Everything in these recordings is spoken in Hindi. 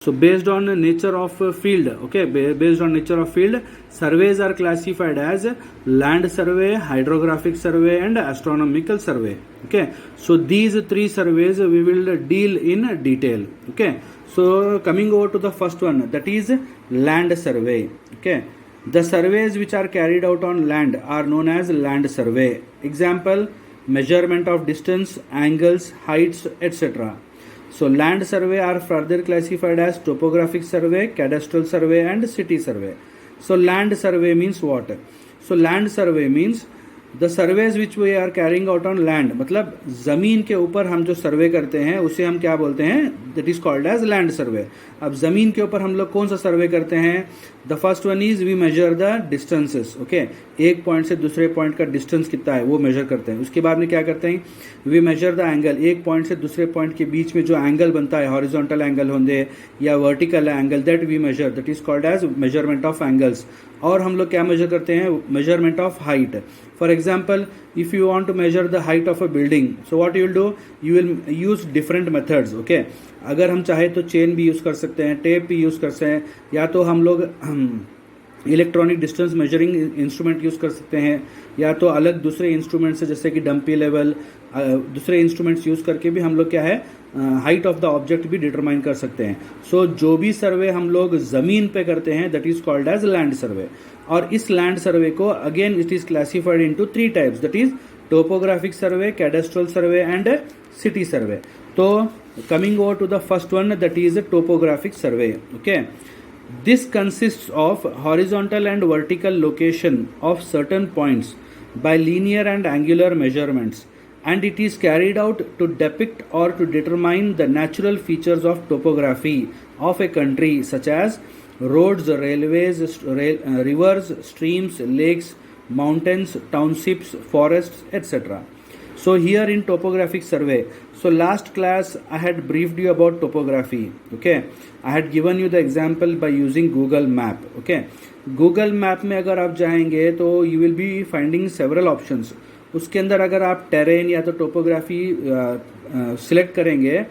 So based on the nature of field, okay, based on nature of field, surveys are classified as land survey, hydrographic survey and astronomical survey. Okay, so these three surveys we will deal in detail. Okay, so coming over to the first one, that is land survey. Okay, the surveys which are carried out on land are known as land survey. Example, measurement of distance, angles, heights, etc. So land survey are further classified as topographic survey, cadastral survey and city survey. So land survey means what? So land survey means the surveys which we are carrying out on land, मतलब ज़मीन के ऊपर हम जो सर्वे करते हैं उसे हम क्या बोलते हैं? That is called as land survey. अब ज़मीन के ऊपर हम लोग कौन सा सर्वे करते हैं? The first one is we measure the distances. Okay, एक पॉइंट से दूसरे पॉइंट का डिस्टेंस कितना है वो मेजर करते हैं. उसके बाद में क्या करते हैं? We measure the angle. एक पॉइंट से दूसरे पॉइंट के बीच में जो एंगल बनता है, हॉरिजॉन्टल एंगल होंगे या vertical angle, that we measure. That is called as measurement of angles. और हम लोग क्या मेजर करते हैं? Measurement of height. For example, if you want to measure the height of a building, so what you will do, you will use different methods. Okay, अगर हम चाहे तो चेन भी यूज कर सकते हैं, टेप भी यूज कर सकते हैं, या तो हम लोग electronic distance measuring instrument use कर सकते हैं, या तो अलग दूसरे इंस्ट्रूमेंट्स जैसे कि डंपी लेवल, दूसरे इंस्ट्रूमेंट्स यूज करके भी हम लोग क्या है हाइट ऑफ द ऑब्जेक्ट भी डिटरमाइन कर सकते हैं. सो जो भी सर्वे हम लोग जमीन पे करते हैं that is called as land survey. और इस लैंड सर्वे को again it is classified into three types, that is topographic survey, cadastral survey and city survey. तो coming over to the first one, that is a topographic survey. Okay, this consists of horizontal and vertical location of certain points by linear and angular measurements, and it is carried out to depict or to determine the natural features of topography of a country such as roads, railways, rivers, streams, lakes, mountains, townships, forests, etc. So here in topographic survey, so last class I had briefed you about topography. Okay, I had given you the example by using Google Map. Okay, Google Map में अगर आप जाएंगे तो you will be finding several options. उसके अंदर अगर आप terrain या तो topography select करेंगे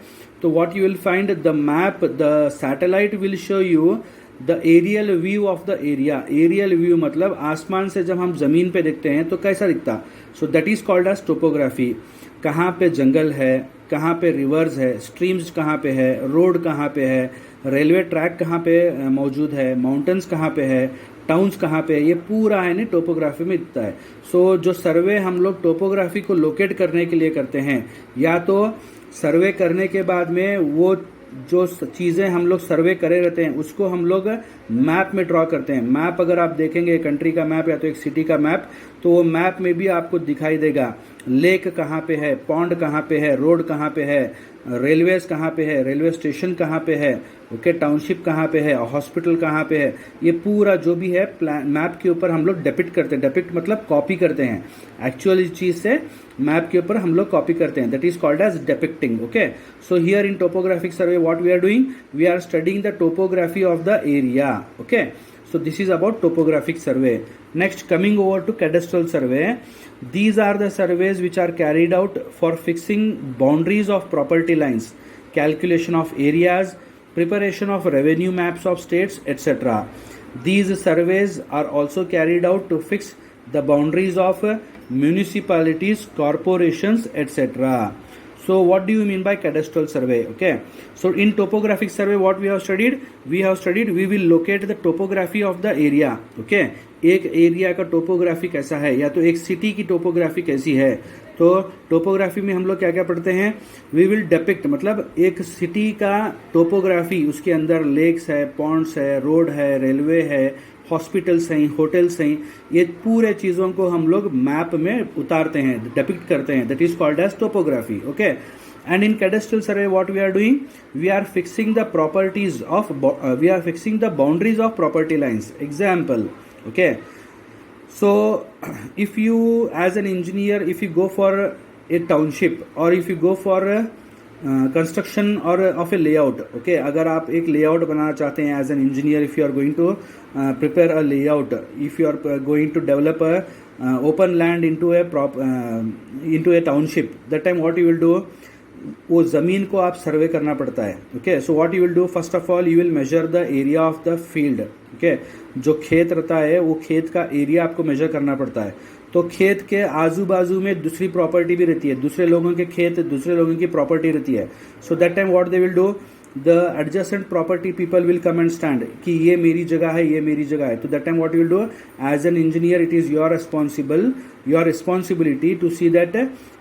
तो what you will find, the map, the satellite will show you the aerial view of the area. Aerial view मतलब आसमान से जब हम जमीन पे देखते हैं तो कैसा दिखता. So that is called as topography. कहाँ पे जंगल है, कहाँ पे रिवर्स है, स्ट्रीम्स कहाँ पे है, रोड कहाँ पे है, रेलवे ट्रैक कहाँ पे मौजूद है, माउंटेन्स कहाँ पे है, टाउन्स कहाँ पे है, ये पूरा है ना टोपोग्राफी में दिखता है. सो जो सर्वे हम लोग टोपोग्राफी को लोकेट करने के लिए करते हैं, या तो सर्वे करने के बाद में वो जो चीज़ें हम लोग सर्वे करे रहते हैं उसको हम लोग मैप में ड्रॉ करते हैं. मैप अगर आप देखेंगे कंट्री का मैप या तो एक सिटी का मैप, तो वो मैप में भी आपको दिखाई देगा लेक कहाँ पे है, पॉन्ड कहाँ पे है, रोड कहाँ पे है, रेलवेज कहाँ पे है, रेलवे स्टेशन कहाँ पे है, ओके, टाउनशिप कहाँ पे है, हॉस्पिटल कहाँ पे है, ये पूरा जो भी है मैप के ऊपर हम लोग डेपिक्ट करते हैं. डेपिक्ट मतलब कॉपी करते हैं, एक्चुअल चीज से मैप के ऊपर हम लोग कॉपी करते हैं. That is called as depicting. Okay, so here in topographic survey what we are doing, we are studying the topography of the area. Okay, so this is about topographic survey. Next, coming over to cadastral survey, these are the surveys which are carried out for fixing boundaries of property lines, calculation of areas, preparation of revenue maps of states, etc. These surveys are also carried out to fix the boundaries of municipalities, corporations, etc. So what do you mean by cadastral survey? Okay, so in topographic survey what we have studied, we will locate the topography of the area. Okay, एक एरिया का टोपोग्राफी कैसा है या तो एक सिटी की टोपोग्राफी कैसी है. तो टोपोग्राफी में हम लोग क्या क्या पढ़ते हैं, वी विल डेपिक्ट मतलब एक सिटी का टोपोग्राफी, उसके अंदर लेक्स है, पॉन्ड्स है, रोड है, रेलवे है, हॉस्पिटल्स हैं, होटल्स हैं, ये पूरे चीज़ों को हम लोग मैप में उतारते हैं, डिपिक्ट करते हैं. That is called as topography. Okay, and in cadastral survey what we are doing, we are fixing the properties of we are fixing the boundaries of property lines. Example, okay, so if you as an engineer, if you go for a township or if you go for a construction और ऑफ ए लेआउट. ओके, अगर आप एक लेआउट बनाना चाहते हैं as an engineer, if you are going to prepare a layout, if you are going to develop a open land into a township, that time what you will do, वो ज़मीन को आप सर्वे करना पड़ता है. Okay, so what you will do, first of all you will measure the area of the field. Okay, जो खेत रहता है वो खेत का एरिया आपको मेजर करना पड़ता है. तो खेत के आजू बाजू में दूसरी प्रॉपर्टी भी रहती है, दूसरे लोगों के खेत, दूसरे लोगों की प्रॉपर्टी रहती है. So that time what they will do, the adjacent property people will come and stand कि ये मेरी जगह है, ये मेरी जगह है. तो that time what you will do, as an engineer it is your responsibility to see that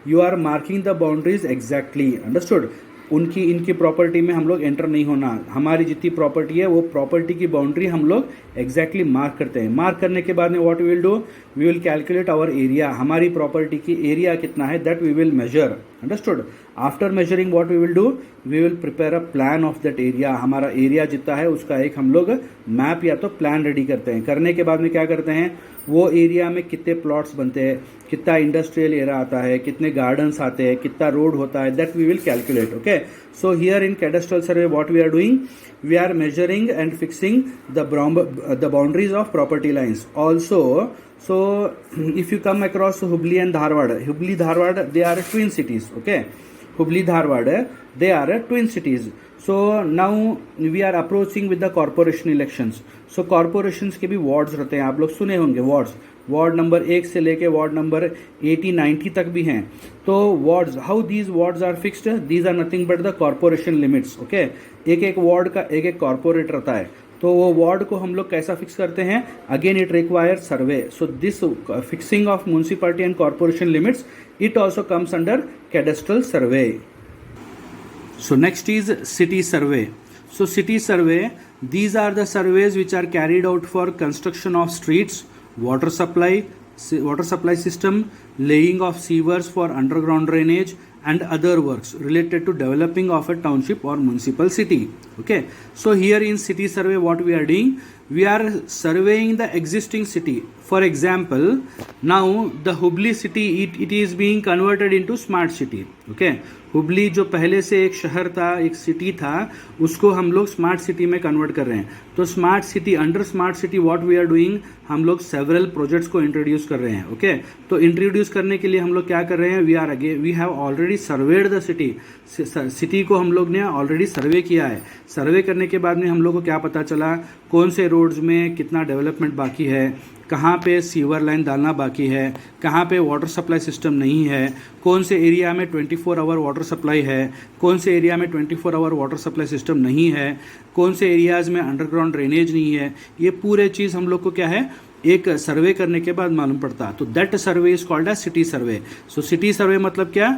you are marking the boundaries exactly. Understood. इनकी प्रॉपर्टी में हम लोग एंटर नहीं होना. हमारी जितनी प्रॉपर्टी है वो प्रॉपर्टी की बाउंड्री हम लोग एग्जैक्टली मार्क करते हैं. मार्क करने के बाद में what we will do, we will calculate our area. हमारी प्रॉपर्टी की एरिया कितना है that we will measure. Understood. After measuring what we will do, we will prepare a plan of that area. हमारा एरिया जितना है उसका एक हम लोग मैप या तो प्लान रेडी करते हैं. करने के बाद में क्या करते हैं, वो एरिया में कितने प्लॉट्स बनते हैं, कितना इंडस्ट्रियल एरिया आता है, कितने गार्डन्स आते हैं, कितना रोड होता है, that we will calculate. Okay, so here in cadastral survey what we are doing, we are measuring and fixing the boundaries of property lines also. So if you come across Hubli and Dharwad, they are twin cities. Okay, Hubli, Dharwad, they are twin cities. So now we are approaching with the corporation elections. So corporations के भी wards रहते हैं, आप लोग सुने होंगे wards. वार्ड नंबर 1 से लेके वार्ड नंबर 80-90 तक भी हैं. तो wards, how these wards are fixed, these are nothing but the corporation limits. Okay, एक वार्ड का एक कॉर्पोरेट रहता है. तो वो वार्ड को हम लोग कैसा फिक्स करते हैं, again it require survey. So this fixing of municipality and corporation limits, it also comes under cadastral survey. So next is city survey. So city survey, these are the surveys which are carried out for construction of streets, water supply system, laying of sewers for underground drainage and other works related to developing of a township or municipal city. Okay, so here in city survey what we are doing, we are surveying the existing city. For example, now the Hubli city, it is being converted into smart city. Okay, Hubli जो पहले से एक शहर था, एक सिटी था, उसको हम लोग स्मार्ट सिटी में कन्वर्ट कर रहे हैं. तो smart city, under smart city what we are doing, हम लोग सेवरल प्रोजेक्ट्स को इंट्रोड्यूस कर रहे हैं. ओके, तो इंट्रोड्यूस करने के लिए हम लोग क्या कर रहे हैं, we have already surveyed the city को हम लोग ने ऑलरेडी सर्वे किया है. सर्वे करने के बाद में हम लोग को क्या पता चला, कौन से रोड्स में कितना डेवलपमेंट बाकी है, कहाँ पे सीवर लाइन डालना बाकी है, कहाँ पे वाटर सप्लाई सिस्टम नहीं है, कौन से एरिया में 24 आवर वाटर सप्लाई है, कौन से एरिया में 24 आवर वाटर सप्लाई सिस्टम नहीं है, कौन से एरियाज़ में अंडरग्राउंड ड्रेनेज नहीं है. ये पूरे चीज़ हम लोग को क्या है, एक सर्वे करने के बाद मालूम पड़ता. तो that survey is called as city survey. So city survey मतलब क्या,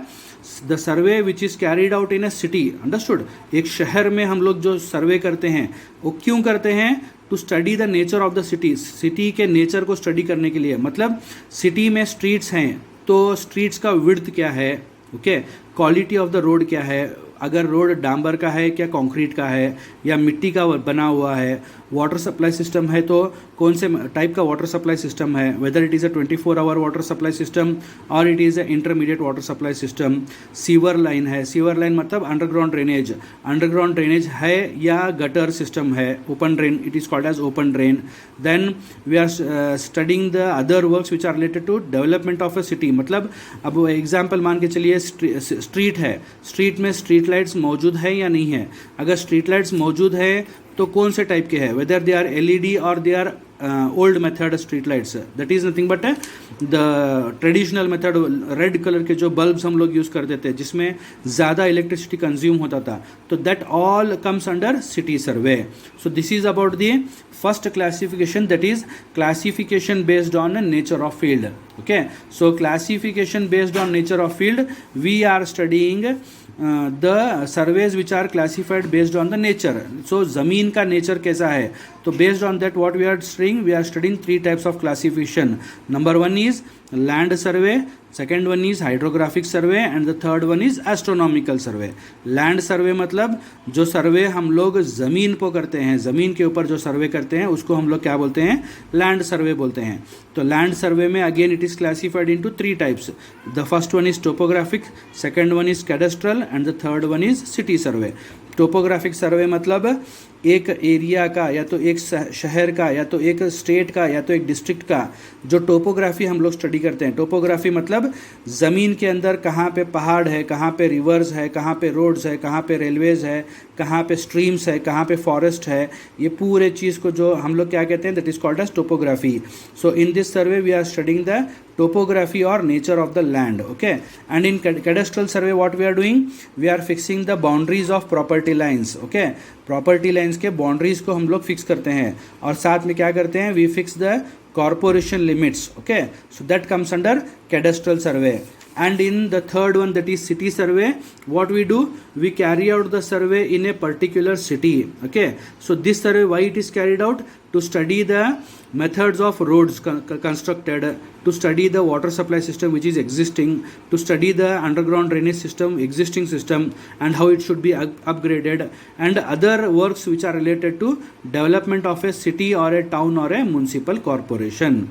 the survey which is carried out in a city. Understood. एक शहर में हम लोग जो सर्वे करते हैं वो क्यों करते हैं, to study the nature of the city. City के नेचर को स्टडी करने के लिए. मतलब सिटी में स्ट्रीट्स हैं तो स्ट्रीट्स का विड्थ क्या है, okay, quality of the road क्या है, अगर रोड डांबर का है क्या कंक्रीट का है या मिट्टी का बना हुआ है, वाटर सप्लाई सिस्टम है तो कौन से टाइप का वाटर सप्लाई सिस्टम है, whether it is a 24 hour water supply system और it is a intermediate water supply system. Sewer line है, सीवर लाइन मतलब अंडरग्राउंड ड्रेनेज है या गटर सिस्टम है, open drain, it is called as open drain. Then we are studying the other works which are related to development of a city. मतलब अब एग्जाम्पल मान के चलिए, स्ट्रीट है, स्ट्रीट में स्ट्रीट लाइट्स मौजूद है या नहीं है. अगर स्ट्रीट लाइट्स मौजूद है तो कौन से टाइप के हैं, वेदर दे आर एलईडी और they are old method street lights, that is nothing but the traditional method. Red colour के जो बल्ब्स हम लोग यूज़ करते थे जिसमें ज़्यादा इलेक्ट्रिसिटी कंज्यूम होता था, तो that all comes under city survey. So this is about the first classification, that is classification based on nature of field. Okay, so classification based on nature of field, we are studying the surveys which are classified based on the nature. So ज़मीन का nature कैसा है, तो based on that what we are studying 3 types of classification. Number 1 is land survey, second one is hydrographic survey and the third one is astronomical survey. Land survey मतलब जो सर्वे हम लोग ज़मीन को करते हैं, ज़मीन के ऊपर जो सर्वे करते हैं उसको हम लोग क्या बोलते हैं, लैंड सर्वे बोलते हैं. तो लैंड सर्वे में again it is classified into 3 types. The first one is topographic, second one is cadastral and the third one is city survey. Topographic survey मतलब एक एरिया का या तो एक शहर का या तो एक स्टेट का या तो एक डिस्ट्रिक्ट का जो टोपोग्राफी हम लोग स्टडी करते हैं, टोपोग्राफी मतलब ज़मीन के अंदर कहाँ पे पहाड़ है, कहाँ पे रिवर्स है, कहाँ पे रोड्स है, कहाँ पे रेलवेज़ है, कहाँ पे स्ट्रीम्स है, कहाँ पे फॉरेस्ट है, ये पूरे चीज़ को जो हम लोग क्या कहते हैं, that is called as topography. So in this survey we are studying the topography or nature of the land. Okay, and in cadastral survey what we are doing, we are fixing the boundaries of property lines. Okay, property lines के boundaries को हम लोग fix करते हैं और साथ में क्या करते हैं, we fix the corporation limits. Okay, so that comes under cadastral survey. And in the third one, that is city survey, what we do, we carry out the survey in a particular city. Okay, so this survey, why it is carried out? To study the methods of roads constructed, to study the water supply system which is existing, to study the underground drainage system, existing system, and how it should be upgraded, and other works which are related to development of a city or a town or a municipal corporation.